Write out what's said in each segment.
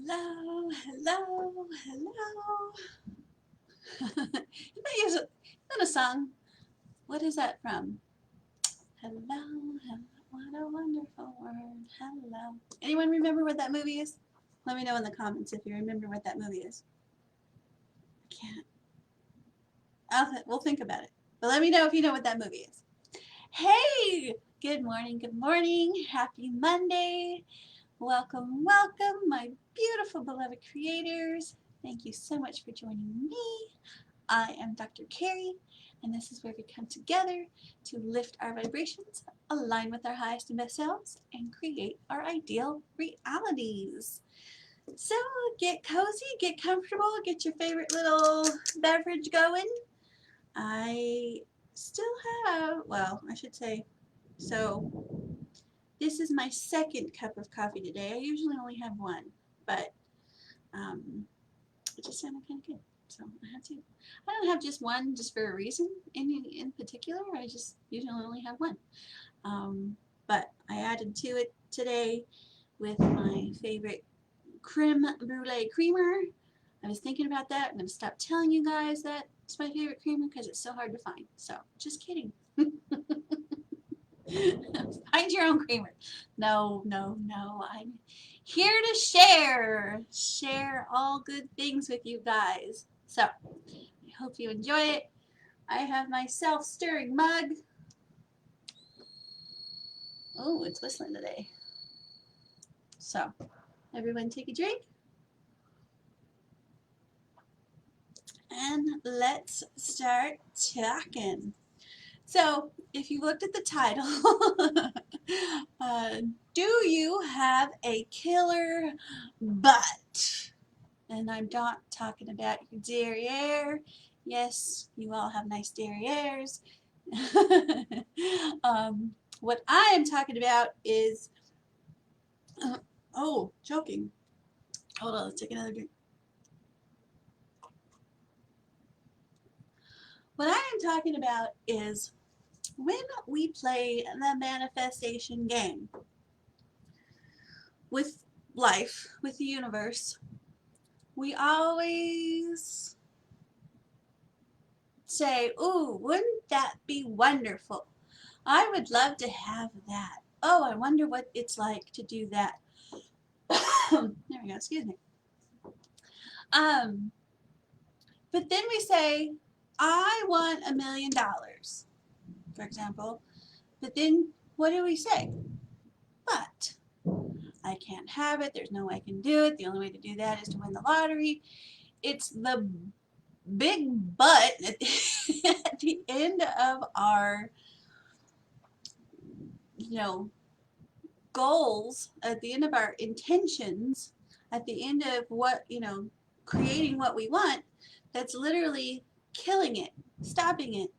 Hello, hello, hello. You might use it in a song. What is that from? Hello, hello, what a wonderful word. Hello. Anyone remember what that movie is? Let me know in the comments if you remember what that movie is. I can't. We'll think about it. But let me know if you know what that movie is. Hey! Good morning, good morning. Happy Monday. Welcome, welcome, my beautiful beloved creators. Thank you so much for joining me. I am Dr. Carrie, and this is where we come together to lift our vibrations, align with our highest and best selves, and create our ideal realities. So get cozy, get comfortable, get your favorite little beverage going. I still have, well, I should say, so this is my second cup of coffee today. I usually only have one, but it just sounded kind of good. So I had to. I don't have just one just for a reason in particular. I just usually only have one. But I added to it today with my favorite creme brulee creamer. I was thinking about that. I'm going to stop telling you guys that it's my favorite creamer because it's so hard to find. So just kidding. Find your own creamer. No, no, no. I'm here to share all good things with you guys. So I hope you enjoy it. I have my self-stirring mug. Oh, it's whistling today. So everyone take a drink. And let's start talking. So if you looked at the title, do you have a killer butt? And I'm not talking about your derriere. Yes, you all have nice derrieres. What I am talking about is, oh, choking. Hold on, let's take another drink. What I am talking about is when we play the manifestation game with life, with the universe, we always say, ooh, wouldn't that be wonderful? I would love to have that. Oh, I wonder what it's like to do that. There we go, excuse me. But then we say, I want $1 million, for example. But then what do we say? But I can't have it. There's no way I can do it. The only way to do that is to win the lottery. It's the big but at the end of our, goals, at the end of our intentions, at the end of what, creating what we want, that's literally killing it, stopping it,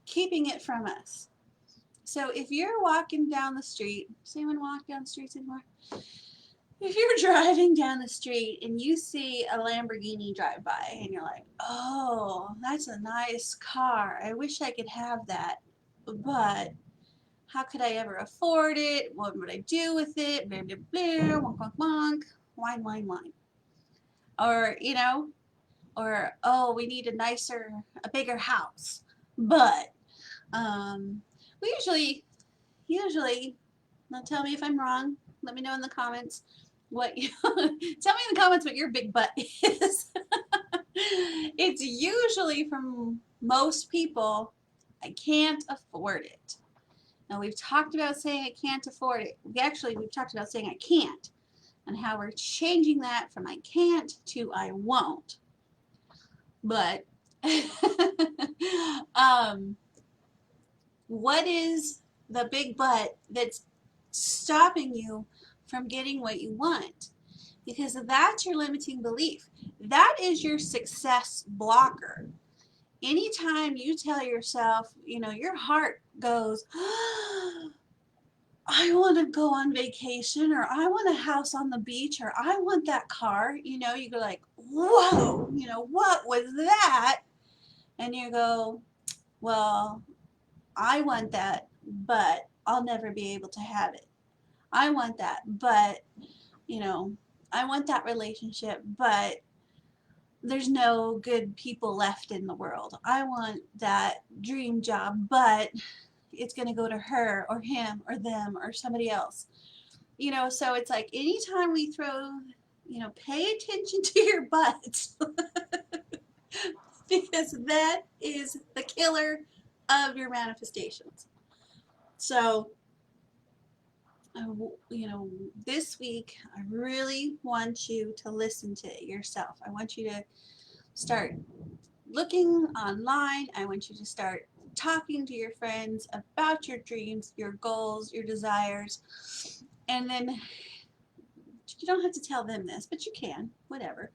keeping it from us. So if you're walking down the street, does anyone walk down the streets anymore? If you're driving down the street and you see a Lamborghini drive by and you're like, oh, that's a nice car. I wish I could have that. But how could I ever afford it? What would I do with it? Blah, blah, blah, wonk, wonk, wonk, whine, whine, whine. Or, oh, we need a bigger house. But we usually, now tell me if I'm wrong. Let me know in the comments tell me in the comments what your big butt is. It's usually from most people, I can't afford it. Now we've talked about saying I can't afford it. We've talked about saying I can't and how we're changing that from I can't to I won't. But what is the big but that's stopping you from getting what you want? Because that's your limiting belief. That is your success blocker. Anytime you tell yourself, your heart goes, I want to go on vacation, or I want a house on the beach, or I want that car, you go like, whoa, what was that? And you go, well, I want that, but I'll never be able to have it. I want that, but, I want that relationship, but there's no good people left in the world. I want that dream job, but it's going to go to her or him or them or somebody else. You know, so it's like anytime we throw, you know, pay attention to your butt because that is the killer of your manifestations. So, you know, this week, I really want you to listen to yourself. I want you to start looking online. I want you to start talking to your friends about your dreams, your goals, your desires. And then you don't have to tell them this, but you can, whatever.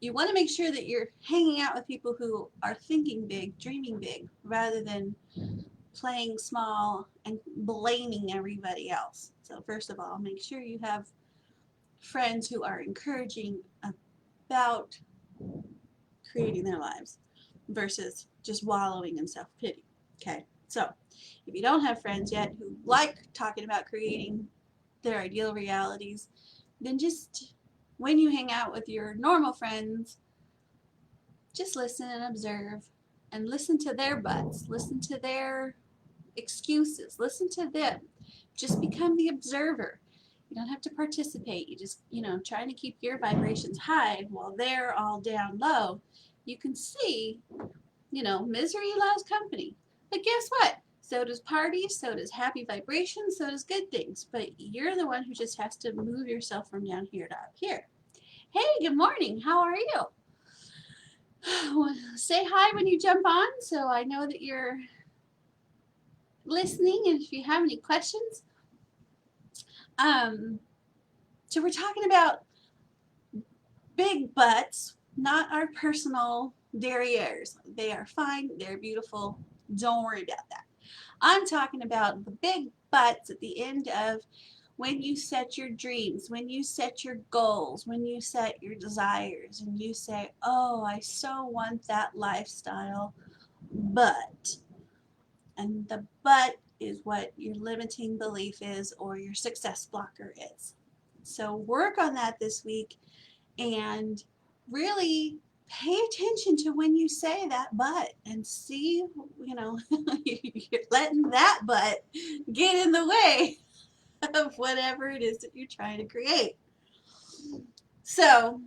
You want to make sure that you're hanging out with people who are thinking big, dreaming big, rather than playing small and blaming everybody else. So first of all, make sure you have friends who are encouraging about creating their lives versus just wallowing in self-pity. Okay, so if you don't have friends yet who like talking about creating their ideal realities, then just when you hang out with your normal friends, just listen and observe and listen to their butts, listen to their excuses, listen to them. Just become the observer. You don't have to participate. You just, you know, trying to keep your vibrations high while they're all down low. You can see, you know, misery loves company. But guess what? So does parties, so does happy vibrations, so does good things. But you're the one who just has to move yourself from down here to up here. Hey, good morning. How are you? Well, say hi when you jump on so I know that you're listening and if you have any questions. So we're talking about big butts, not our personal derrieres. They are fine. They're beautiful. Don't worry about that. I'm talking about the big butts at the end of when you set your dreams, when you set your goals, when you set your desires, and you say, oh, I so want that lifestyle, but, and the but is what your limiting belief is or your success blocker is. So work on that this week and really pay attention to when you say that but and see, you know, you're letting that but get in the way of whatever it is that you're trying to create. So,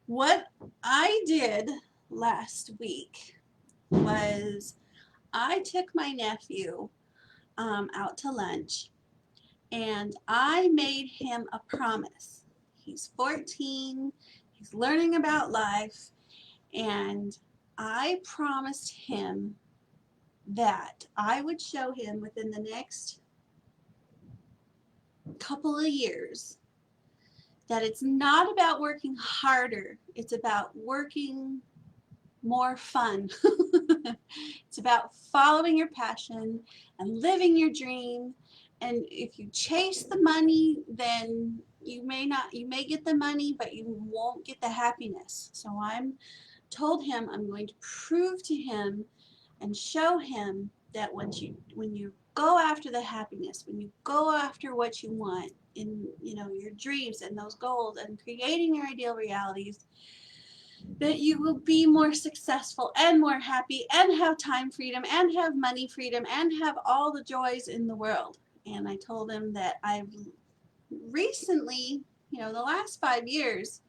what I did last week was I took my nephew out to lunch and I made him a promise. He's 14, he's learning about life, and I promised him that I would show him within the next couple of years that it's not about working harder, it's about working more fun. It's about following your passion and living your dream. And if you chase the money, then you may get the money, but you won't get the happiness. So I'm told him I'm going to prove to him and show him that when you go after the happiness, when you go after what you want in, you know, your dreams and those goals and creating your ideal realities, that you will be more successful and more happy and have time freedom and have money freedom and have all the joys in the world. And I told him that I've recently, you know, the last 5 years,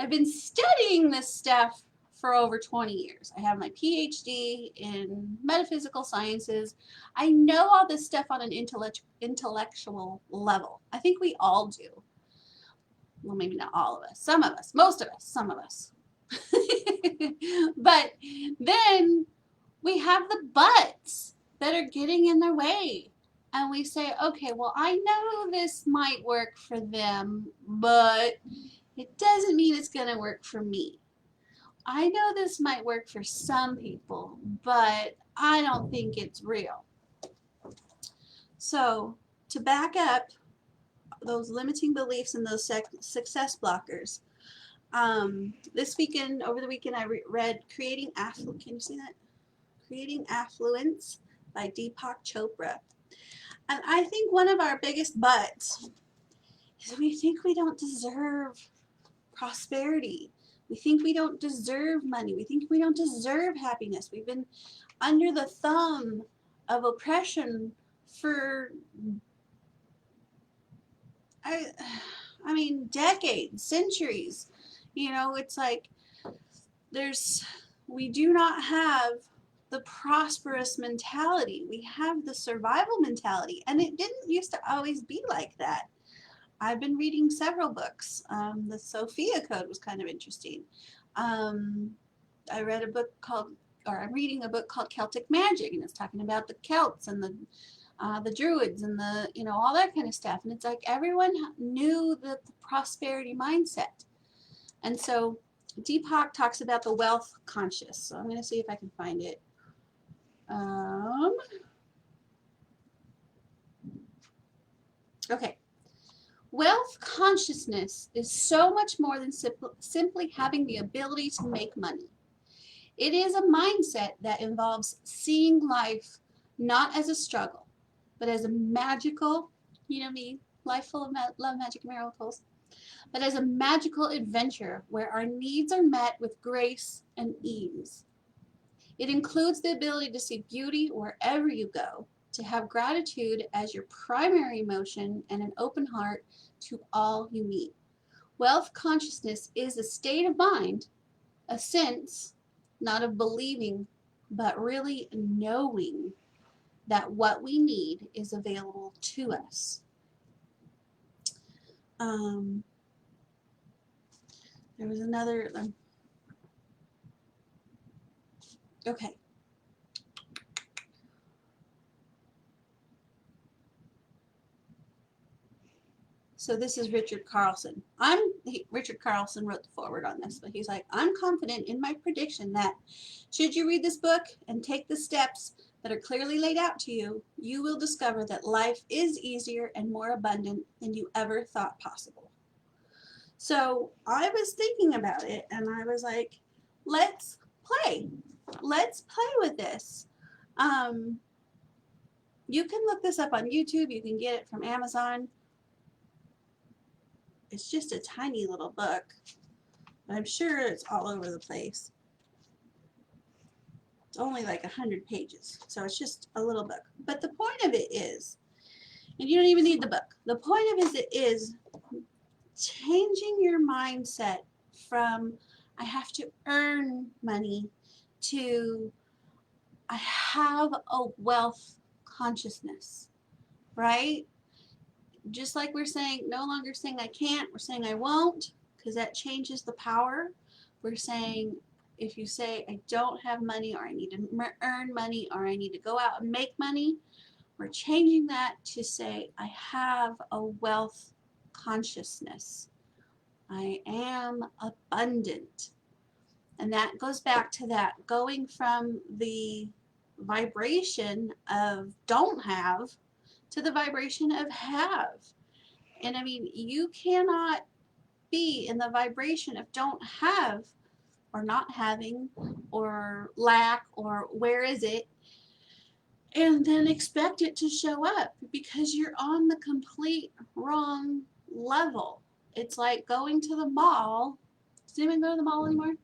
I've been studying this stuff for over 20 years. I have my PhD in metaphysical sciences. I know all this stuff on an intellectual level. I think we all do. Well, maybe not all of us. Some of us. Most of us. Some of us. But then we have the buts that are getting in their way. And we say, okay, well, I know this might work for them, but it doesn't mean it's going to work for me. I know this might work for some people, but I don't think it's real. So to back up those limiting beliefs and those success blockers, this weekend, over the weekend, I read Creating Affluence. Can you see that? Creating Affluence by Deepak Chopra. And I think one of our biggest buts is we think we don't deserve prosperity. We think we don't deserve money. We think we don't deserve happiness. We've been under the thumb of oppression for, I, I mean, decades, centuries. You know, it's like we do not have the prosperous mentality. We have the survival mentality, and it didn't used to always be like that. I've been reading several books. The Sophia Code was kind of interesting. Um, I read a book called, or I'm reading a book called Celtic Magic, and it's talking about the Celts and the Druids and the, you know, all that kind of stuff. And it's like everyone knew the prosperity mindset. And so Deepak talks about the wealth conscious. So I'm going to see if I can find it. Okay. Wealth consciousness is so much more than simply having the ability to make money. It is a mindset that involves seeing life not as a struggle, but as a magical, you know me, life full of love, magic, and miracles, but as a magical adventure where our needs are met with grace and ease. It includes the ability to see beauty wherever you go, to have gratitude as your primary emotion, and an open heart to all you meet. Wealth consciousness is a state of mind, a sense, not of believing, but really knowing that what we need is available to us. There was another, okay. So this is Richard Carlson. Richard Carlson wrote the foreword on this, but he's like, I'm confident in my prediction that should you read this book and take the steps that are clearly laid out to you, you will discover that life is easier and more abundant than you ever thought possible. So I was thinking about it, and I was like, let's play. Let's play with this. You can look this up on YouTube. You can get it from Amazon. It's just a tiny little book, but I'm sure it's all over the place. It's only like 100 pages, so it's just a little book. But the point of it is, and you don't even need the book, the point of it is changing your mindset from I have to earn money to I have a wealth consciousness, right? Just like we're saying, no longer saying I can't, we're saying I won't, because that changes the power. We're saying if you say I don't have money, or I need to earn money, or I need to go out and make money, we're changing that to say I have a wealth consciousness. I am abundant. And that goes back to that going from the vibration of don't have to the vibration of have. And I mean, you cannot be in the vibration of don't have or not having or lack or where is it, and then expect it to show up, because you're on the complete wrong level. It's like going to the mall. Does anyone go to the mall anymore?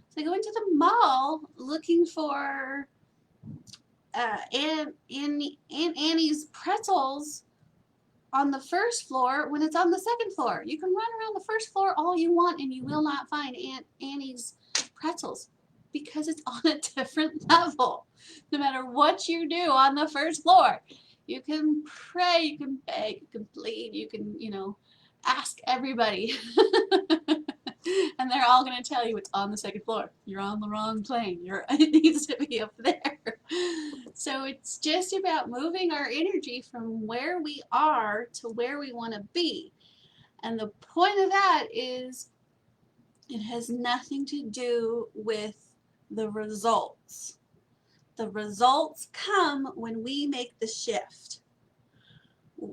It's like going to the mall looking for Aunt Annie's pretzels on the first floor when it's on the second floor. You can run around the first floor all you want and you will not find Aunt Annie's pretzels, because it's on a different level. No matter what you do on the first floor, you can pray, you can beg, you can plead, you can, you know, ask everybody. And they're all going to tell you it's on the second floor. You're on the wrong plane. It needs to be up there. So it's just about moving our energy from where we are to where we want to be. And the point of that is it has nothing to do with the results. The results come when we make the shift.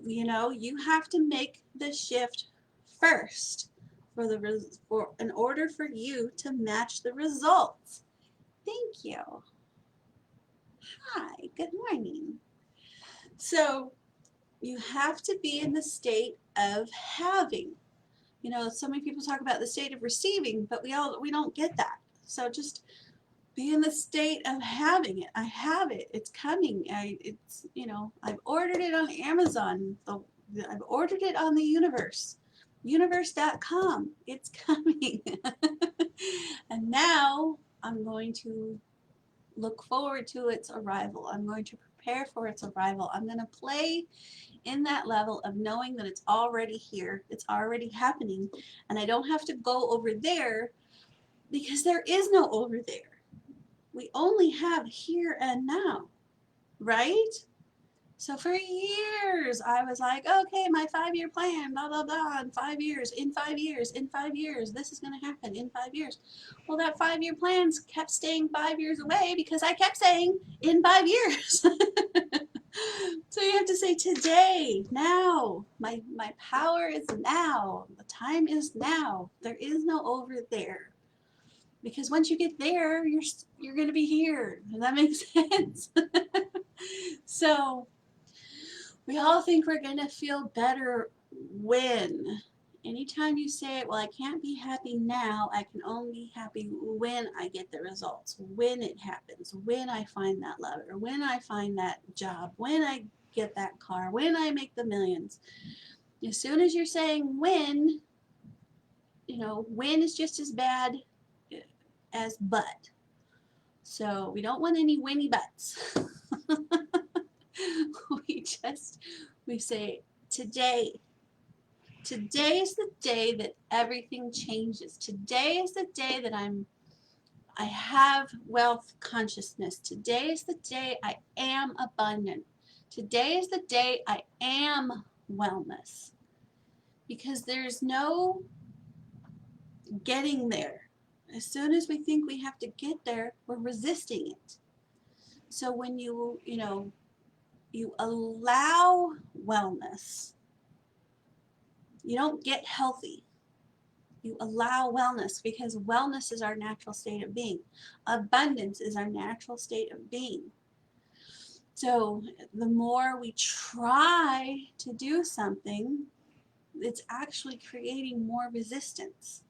You know, you have to make the shift first in order for you to match the results. Thank you. Hi, good morning. So You have to be in the state of having. You know, so many people talk about the state of receiving, but we don't get that. So just be in the state of having it. I have it. It's coming. I've ordered it on Amazon. I've ordered it on the universe. Universe.com. It's coming. And now I'm going to look forward to its arrival. I'm going to prepare for its arrival. I'm going to play in that level of knowing that it's already here. It's already happening. And I don't have to go over there because there is no over there. We only have here and now, right? So for years, I was like, okay, my 5-year plan, blah, blah, blah, in 5 years, in 5 years, in 5 years, this is going to happen in 5 years. Well, that 5-year plan kept staying 5 years away because I kept saying in 5 years. So you have to say today, now. My power is now. The time is now. There is no over there. Because once you get there, you're going to be here. Does that make sense? So we all think we're going to feel better when. Anytime you say, well, I can't be happy now, I can only be happy when I get the results, when it happens, when I find that lover, when I find that job, when I get that car, when I make the millions. As soon as you're saying when, when is just as bad as but. So we don't want any whinny buts. we say today. Today is the day that everything changes. Today is the day that I have wealth consciousness. Today is the day I am abundant. Today is the day I am wellness. Because there's no getting there. As soon as we think we have to get there, we're resisting it. So when you allow wellness, you don't get healthy. You allow wellness because wellness is our natural state of being. Abundance is our natural state of being. So the more we try to do something, it's actually creating more resistance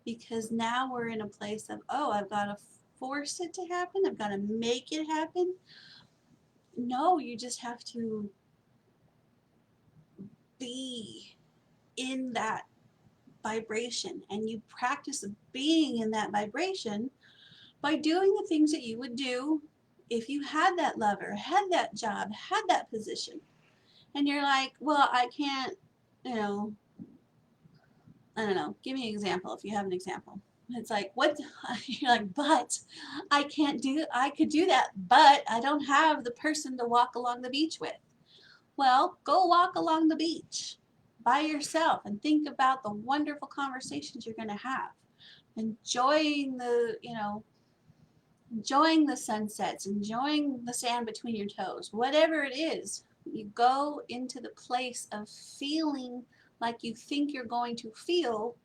because now we're in a place of, oh, I've got to force it to happen. I've got to make it happen. No, you just have to be in that vibration, and you practice being in that vibration by doing the things that you would do if you had that lover, had that job, had that position. And you're like, well, I can't, I don't know, give me an example if you have an example. It's like, what? You're like, but I could do that, but I don't have the person to walk along the beach with. Well, go walk along the beach by yourself and think about the wonderful conversations you're going to have. Enjoying the sunsets, enjoying the sand between your toes, whatever it is. You go into the place of feeling like you think you're going to feel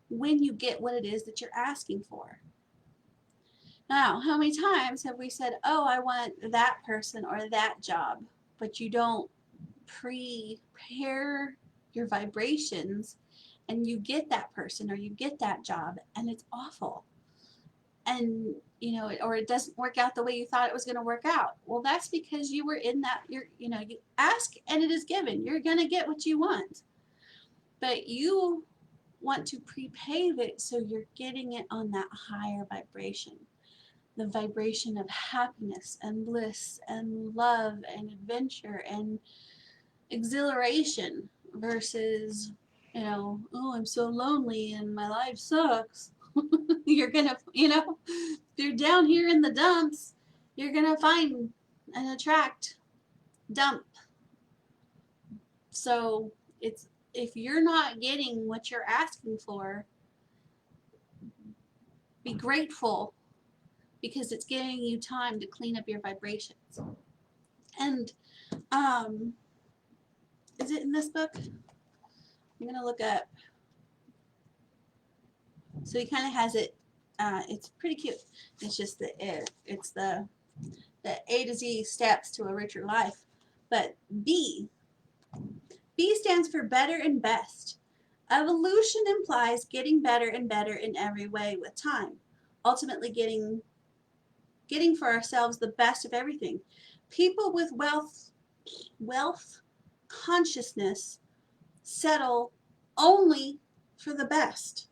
when you get what it is that you're asking for. Now, how many times have we said, oh, I want that person or that job, but you don't prepare your vibrations and you get that person or you get that job and it's awful. And, or it doesn't work out the way you thought it was going to work out. Well, that's because you were in that, you ask and it is given. You're going to get what you want. But you want to prepave it so you're getting it on that higher vibration. The vibration of happiness and bliss and love and adventure and exhilaration versus, oh, I'm so lonely and my life sucks. You're gonna, if you're down here in the dumps, you're gonna find and attract dump. So if you're not getting what you're asking for, be grateful because it's giving you time to clean up your vibrations. And is it in this book? I'm gonna look up. So he kind of has it. It's pretty cute. It's just it's the A to Z steps to a richer life. But B B stands for better and best. Evolution implies getting better and better in every way with time, ultimately getting for ourselves the best of everything. People with wealth consciousness settle only for the best.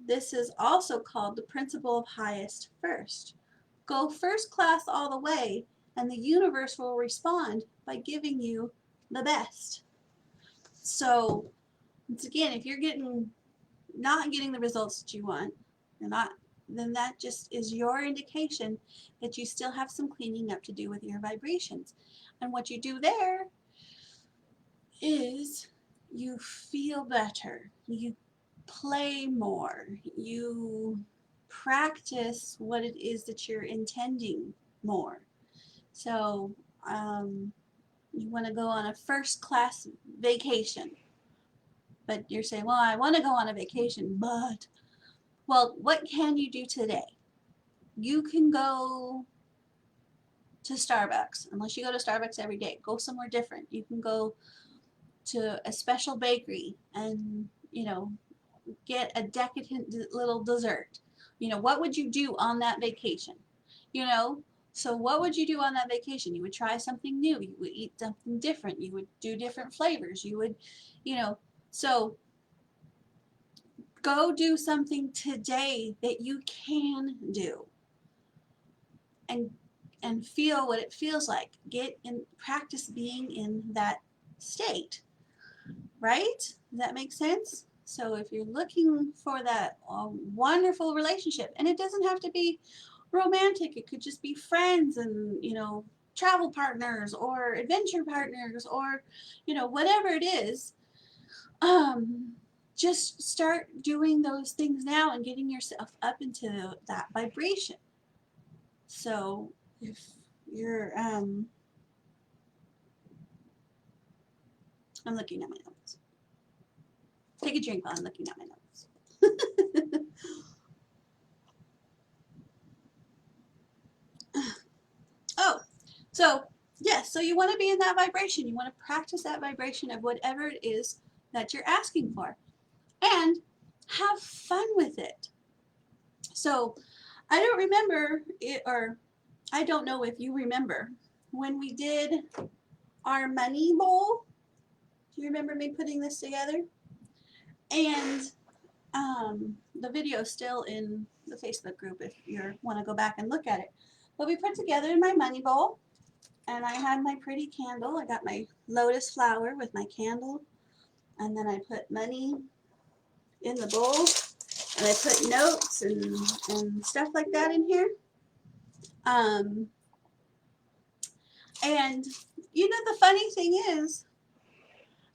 This is also called the principle of highest first. Go first class all the way, and the universe will respond by giving you the best. So, once again, if you're not getting the results that you want, then that just is your indication that you still have some cleaning up to do with your vibrations. And what you do there is you feel better, you play more, you practice what it is that you're intending more. So you want to go on a first class vacation, but you're saying, well, I want to go on a vacation, but, well, what can you do today? You can go to Starbucks. Unless you go to Starbucks every day, go somewhere different. You can go to a special bakery and, get a decadent little dessert. What would you do on that vacation? So what would you do on that vacation? You would try something new. You would eat something different. You would do different flavors. You would, so go do something today that you can do and feel what it feels like. Get in practice being in that state, right? Does that make sense? So if you're looking for that wonderful relationship, and it doesn't have to be romantic, it could just be friends and, travel partners or adventure partners or, whatever it is, just start doing those things now and getting yourself up into that vibration. So if you're, I'm looking at my notes. Take a drink while I'm looking at my notes. Oh, so yes, so you want to be in that vibration. You want to practice that vibration of whatever it is that you're asking for. And have fun with it. So I don't remember it, or I don't know if you remember when we did our money bowl. Do you remember me putting this together? And the video is still in the Facebook group if you want to go back and look at it. But we put together my money bowl, and I had my pretty candle. I got my lotus flower with my candle, and then I put money in the bowl, and I put notes and stuff like that in here. And the funny thing is,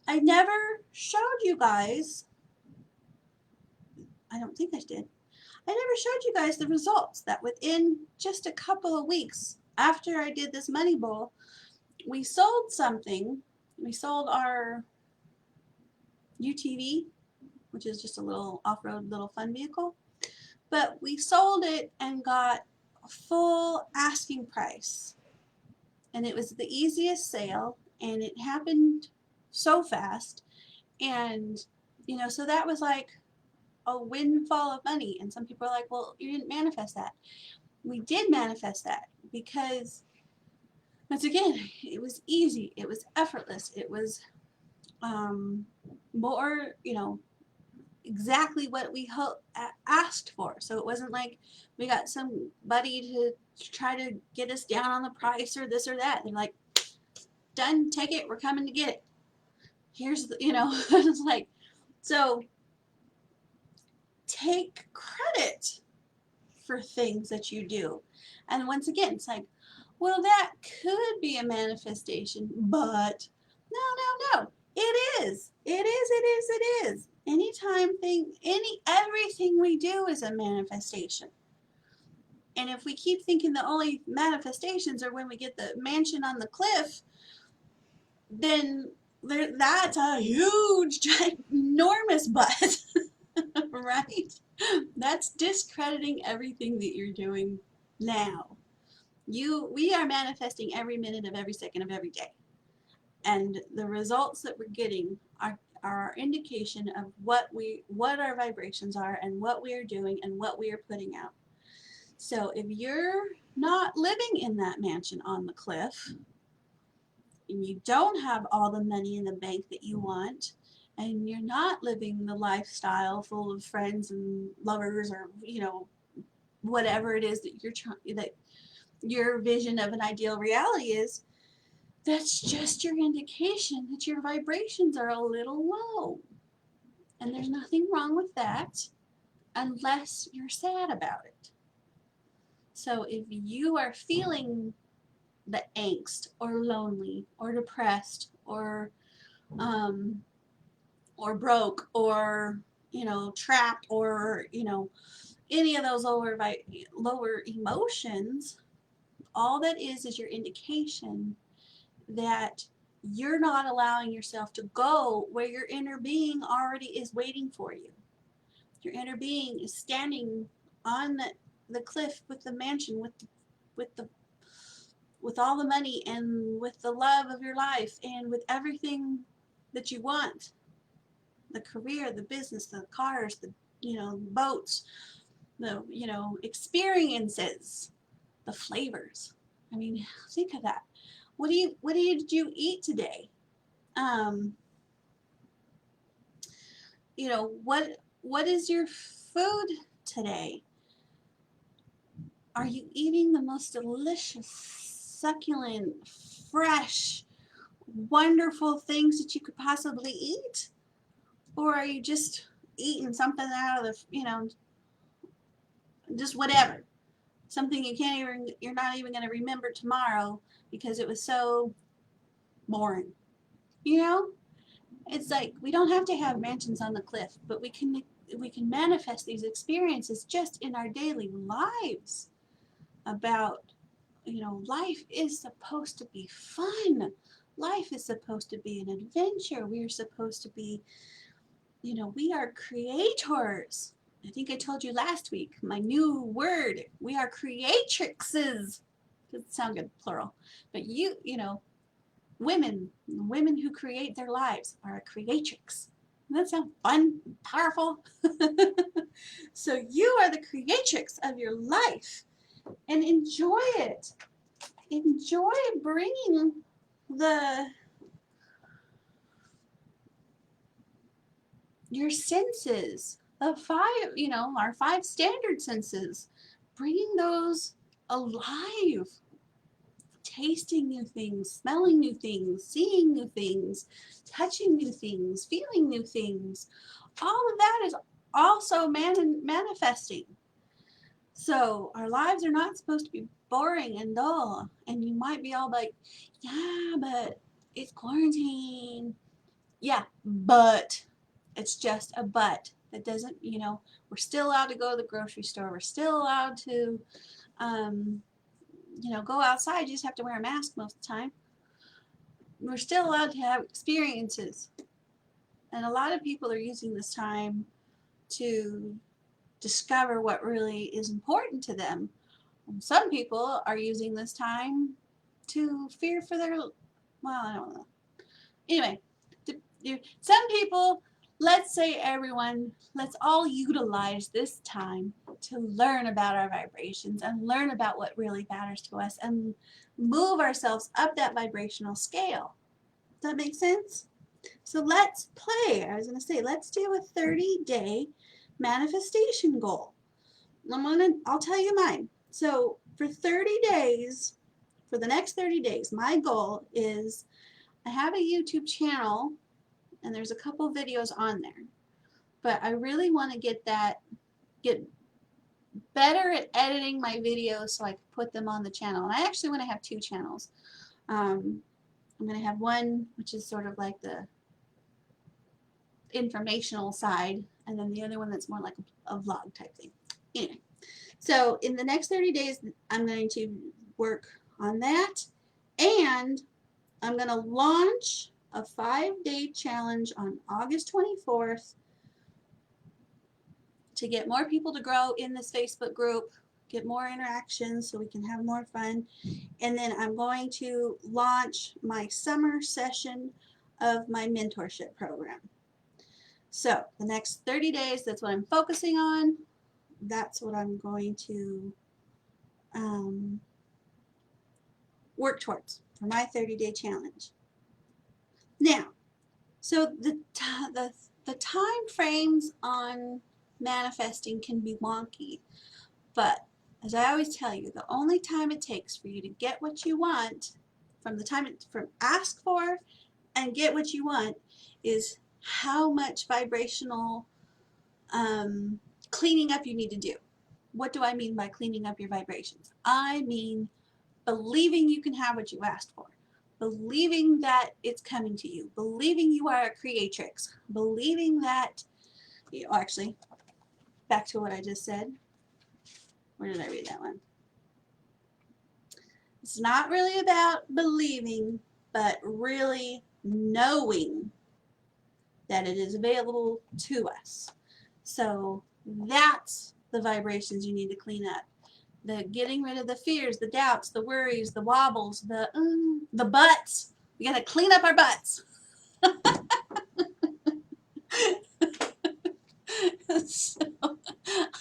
I never showed you guys, I don't think I did, I never showed you guys the results that within just a couple of weeks after I did this money bowl, we sold something. We sold our UTV, which is just a little off-road little fun vehicle. But we sold it and got a full asking price. And it was the easiest sale, and it happened so fast. And, so that was like a windfall of money. And some people are like, well, you didn't manifest that. We did manifest that because, once again, it was easy. It was effortless. It was more, exactly what we asked for. So it wasn't like we got somebody to try to get us down on the price or this or that. They're like, done, take it, we're coming to get it. Here's the, it's like, so take credit for things that you do. And once again, it's like, well, that could be a manifestation, but no. It is. Anytime everything we do is a manifestation. And if we keep thinking the only manifestations are when we get the mansion on the cliff, then that's a huge, enormous but, right? That's discrediting everything that you're doing now. We are manifesting every minute of every second of every day. And the results that we're getting are our indication of what our vibrations are and what we are doing and what we are putting out. So if you're not living in that mansion on the cliff, and you don't have all the money in the bank that you want, and you're not living the lifestyle full of friends and lovers, or whatever it is that that your vision of an ideal reality is, that's just your indication that your vibrations are a little low. And there's nothing wrong with that unless you're sad about it. So if you are feeling the angst or lonely or depressed or broke or trapped or any of those lower emotions, all that is your indication that you're not allowing yourself to go where your inner being already is waiting for you. Your inner being is standing on the cliff with the mansion, with all the money and with the love of your life and with everything that you want. The career, the business, the cars, the boats, the experiences, the flavors. I mean, think of that. What did you eat today? What is your food today? Are you eating the most delicious, succulent, fresh, wonderful things that you could possibly eat? Or are you just eating something out of the, just whatever? Something you're not even going to remember tomorrow because it was so boring. It's like we don't have to have mansions on the cliff, but we can manifest these experiences just in our daily lives. About life is supposed to be fun. Life is supposed to be an adventure. We are supposed to be, we are creators. I think I told you last week, my new word, we are creatrixes. Doesn't sound good, plural. But women who create their lives are a creatrix. Doesn't that sound fun, powerful? So you are the creatrix of your life, and enjoy it. Enjoy bringing your senses, the five, our five standard senses, bringing those alive. Tasting new things, smelling new things, seeing new things, touching new things, feeling new things. All of that is also manifesting. So our lives are not supposed to be boring and dull. And you might be all like, yeah, but it's quarantine. Yeah, but it's just a but. That doesn't, we're still allowed to go to the grocery store. We're still allowed to, go outside. You just have to wear a mask most of the time. We're still allowed to have experiences. And a lot of people are using this time to discover what really is important to them. Some people are using this time to fear for their, well, I don't know. Anyway, some people, let's say everyone, let's all utilize this time to learn about our vibrations and learn about what really matters to us and move ourselves up that vibrational scale. Does that make sense? So let's play. I was going to say, let's do a 30-day manifestation goal. I'll tell you mine. So for 30 days, for the next 30 days, my goal is, I have a YouTube channel and there's a couple videos on there, but I really want to get better at editing my videos so I can put them on the channel. And I actually want to have two channels. I'm going to have one which is sort of like the informational side, and then the other one that's more like a vlog type thing. Anyway, so in the next 30 days, I'm going to work on that, and I'm going to launch a 5-day challenge on August 24th to get more people to grow in this Facebook group get more interactions so we can have more fun. And then I'm going to launch my summer session of my mentorship program. So the next 30 days, that's what I'm focusing on. That's what I'm going to work towards for my 30-day challenge. Now, so the time frames on manifesting can be wonky, but as I always tell you, the only time it takes for you to get what you want, from the time from ask for and get what you want, is how much vibrational cleaning up you need to do. What do I mean by cleaning up your vibrations? I mean believing you can have what you asked for, believing that it's coming to you, believing you are a creatrix, believing that, actually, back to what I just said. Where did I read that one? It's not really about believing, but really knowing that it is available to us. So that's the vibrations you need to clean up. The getting rid of the fears, the doubts, the worries, the wobbles, the butts. We got to clean up our butts. So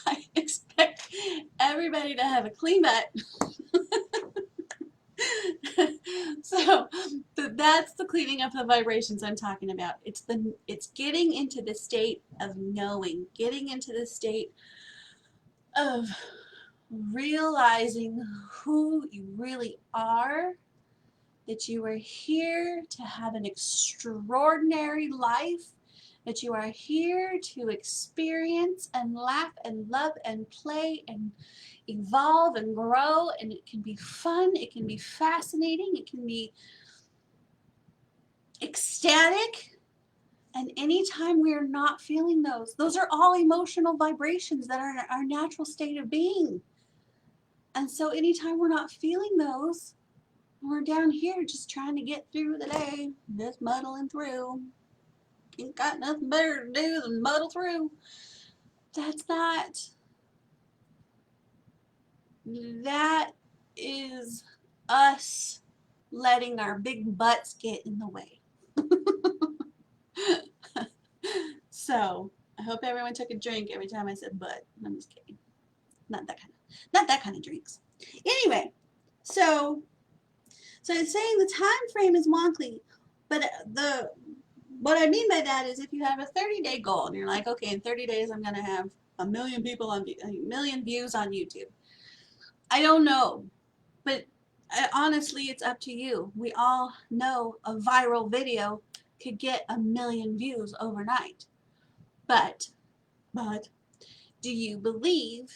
I expect everybody to have a clean butt. So that's the cleaning up the vibrations I'm talking about. It's getting into the state of knowing, getting into the state of realizing who you really are, that you are here to have an extraordinary life, that you are here to experience and laugh and love and play and evolve and grow, and it can be fun, it can be fascinating, it can be ecstatic. And anytime we are not feeling those are all emotional vibrations that are our natural state of being. And so anytime we're not feeling those, we're down here just trying to get through the day, just muddling through. Ain't got nothing better to do than muddle through. That is us letting our big butts get in the way. So I hope everyone took a drink every time I said butt. I'm just kidding. Not that kind of drinks. Anyway, so it's saying the time frame is wonky, but what I mean by that is if you have a 30-day goal and you're like, okay, in 30 days I'm going to have 1 million people on a million views on YouTube. I don't know, but honestly, it's up to you. We all know a viral video could get 1 million views overnight. But do you believe,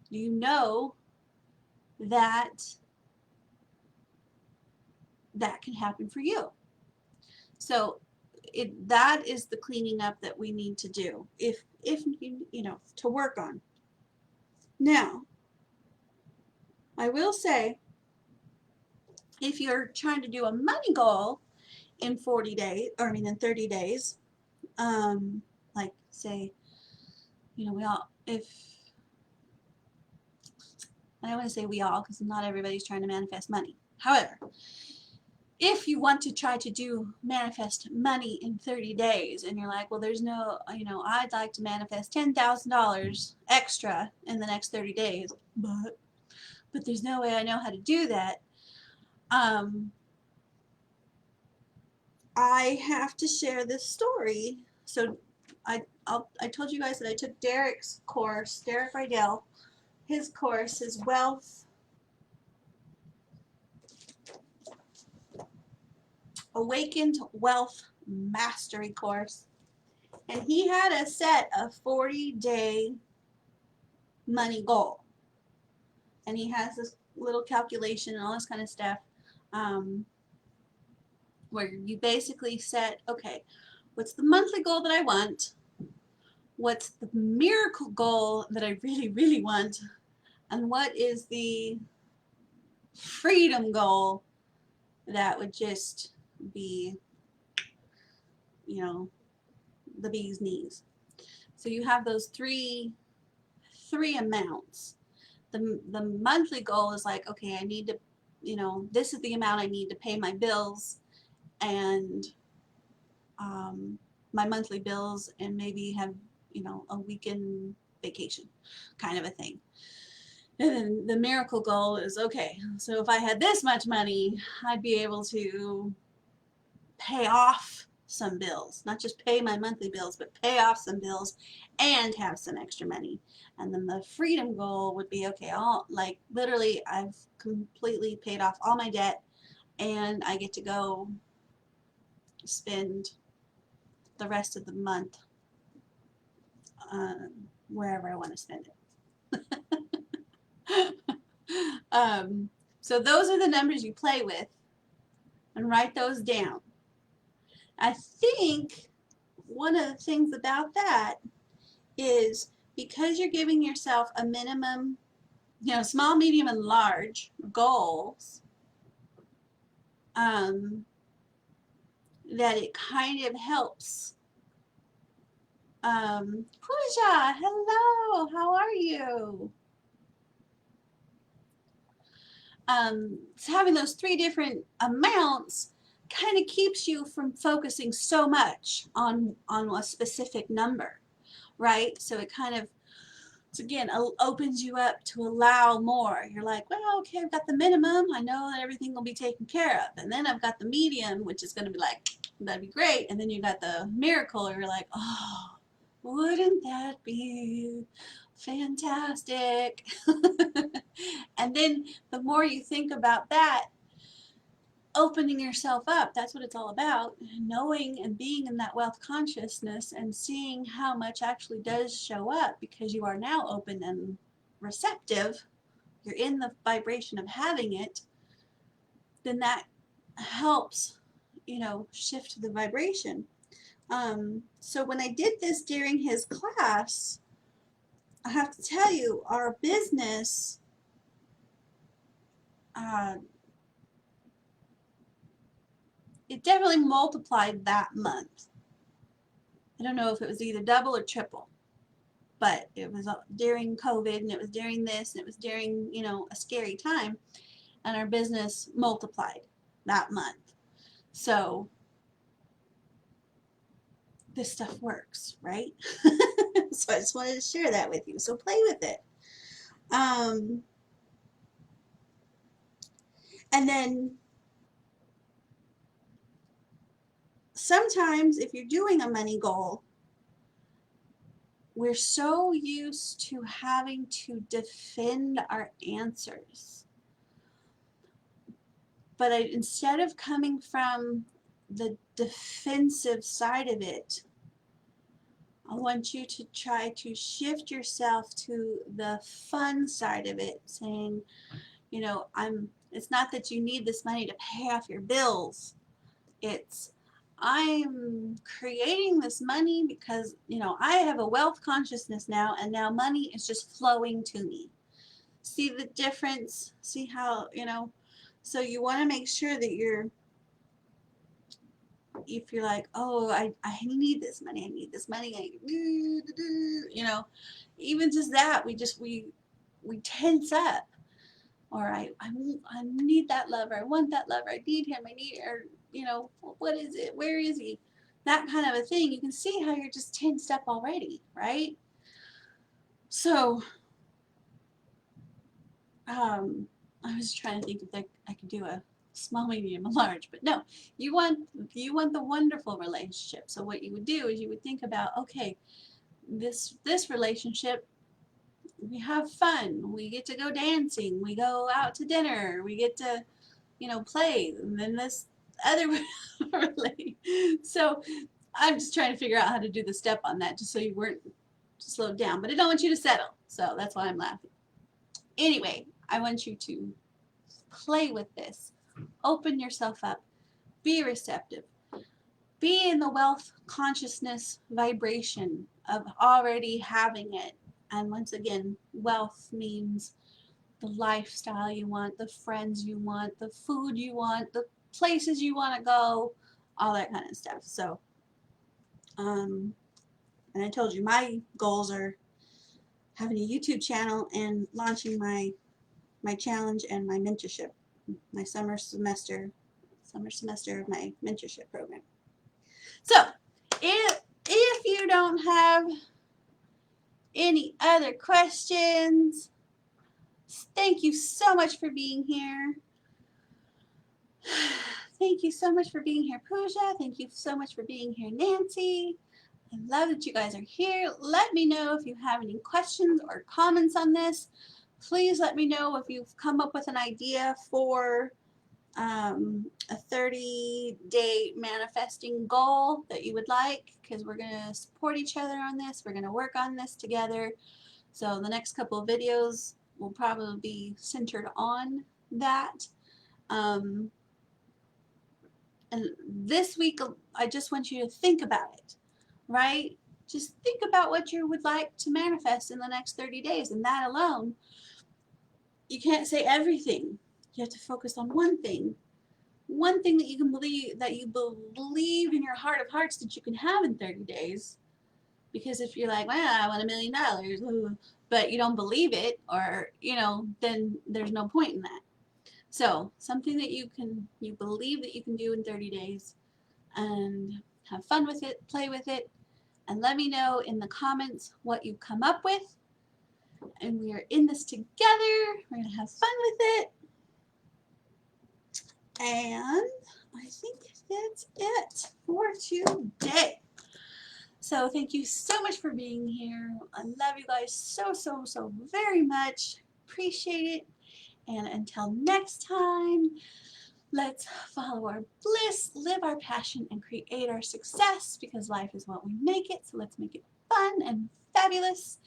do you know that that can happen for you? So that is the cleaning up that we need to do, if you know, to work on. Now, I will say, if you're trying to do a money goal in 40 days, or I mean in 30 days, like say, you know, I don't want to say we all, because not everybody's trying to manifest money. However, if you want to try to manifest money in 30 days and you're like, well, there's no, you know, I'd like to manifest $10,000 extra in the next 30 days, but there's no way I know how to do that. I have to share this story. So I told you guys that I took Derek's course, Derek Rydell. His course, his Awakened Wealth Mastery course. And he had a set a 40-day money goal. And he has this little calculation and all this kind of stuff, where you basically set, okay, what's the monthly goal that I want? What's the miracle goal that I really, really want? And what is the freedom goal that would just be, you know, the bee's knees? So you have those three amounts The monthly goal is like, okay, I need to, this is the amount I need to pay my bills and my monthly bills, and maybe have, a weekend vacation kind of a thing. And then the miracle goal is, okay, so if I had this much money, I'd be able to pay off some bills, not just pay my monthly bills, but pay off some bills and have some extra money. And then the freedom goal would be, okay, like literally I've completely paid off all my debt and I get to go spend the rest of the month wherever I want to spend it. So those are the numbers you play with, and write those down. I think one of the things about that is because you're giving yourself a minimum, small, medium, and large goals, that it kind of helps. Pooja, hello, how are you? So having those 3 different amounts kind of keeps you from focusing so much on a specific number, right? So it kind of, again, opens you up to allow more. You're like, well, okay, I've got the minimum. I know that everything will be taken care of. And then I've got the medium, which is going to be like, that'd be great. And then you got the miracle, or you're like, oh, wouldn't that be fantastic? And then the more you think about that, opening yourself up, that's what it's all about. Knowing and being in that wealth consciousness and seeing how much actually does show up because you are now open and receptive. You're in the vibration of having it. Then that helps, shift the vibration. So when I did this during his class, I have to tell you, our business, it definitely multiplied that month. I don't know if it was either double or triple, but it was during COVID, and it was during this, and it was during, a scary time, and our business multiplied that month. So this stuff works, right? So I just wanted to share that with you. So play with it. And then sometimes if you're doing a money goal, we're so used to having to defend our answers. But instead of coming from the defensive side of it, I want you to try to shift yourself to the fun side of it, saying, it's not that you need this money to pay off your bills. It's, I'm creating this money because, I have a wealth consciousness now, and now money is just flowing to me. See the difference? See how, so you want to make sure that if you're like, oh, I need this money, even just that, we tense up. Or I need that lover, I want that lover, I need him, or, what is it, where is he? That kind of a thing. You can see how you're just tensed up already, right? So, I was trying to think if I could do a small, medium, and large, but no, you want the wonderful relationship. So what you would do is you would think about, okay, this relationship, we have fun, we get to go dancing, we go out to dinner, we get to, play, and then this other so I'm just trying to figure out how to do the step on that, just so you weren't slowed down, but I don't want you to settle, so that's why I'm laughing. Anyway, I want you to play with this, open yourself up, be receptive, be in the wealth consciousness vibration of already having it. And once again, wealth means the lifestyle you want, the friends you want, the food you want, the places you want to go, all that kind of stuff. So, and I told you my goals are having a YouTube channel and launching my challenge and my mentorship, my summer semester of my mentorship program. So if you don't have any other questions, thank you so much for being here. Thank you so much for being here, Pooja. Thank you so much for being here, Nancy. I love that you guys are here. Let me know if you have any questions or comments on this. Please let me know if you've come up with an idea for a 30-day manifesting goal that you would like, because we're going to support each other on this. We're going to work on this together. So the next couple of videos will probably be centered on that. And this week, I just want you to think about it, right? Just think about what you would like to manifest in the next 30 days, and that alone. You can't say everything. You have to focus on one thing that you can believe, that you believe in your heart of hearts that you can have in 30 days. Because if you're like, well, I want $1 million, but you don't believe it, or, you know, then there's no point in that. So something that you believe that you can do in 30 days, and have fun with it, play with it, and let me know in the comments what you come up with. And we are in this together. We're going to have fun with it. And I think that's it for today. So thank you so much for being here. I love you guys so, so, so very much. Appreciate it. And until next time, let's follow our bliss, live our passion, and create our success, because life is what we make it. So let's make it fun and fabulous.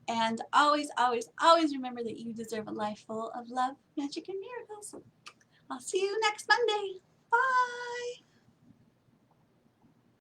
And always, always, always remember that you deserve a life full of love, magic, and miracles. I'll see you next Monday. Bye.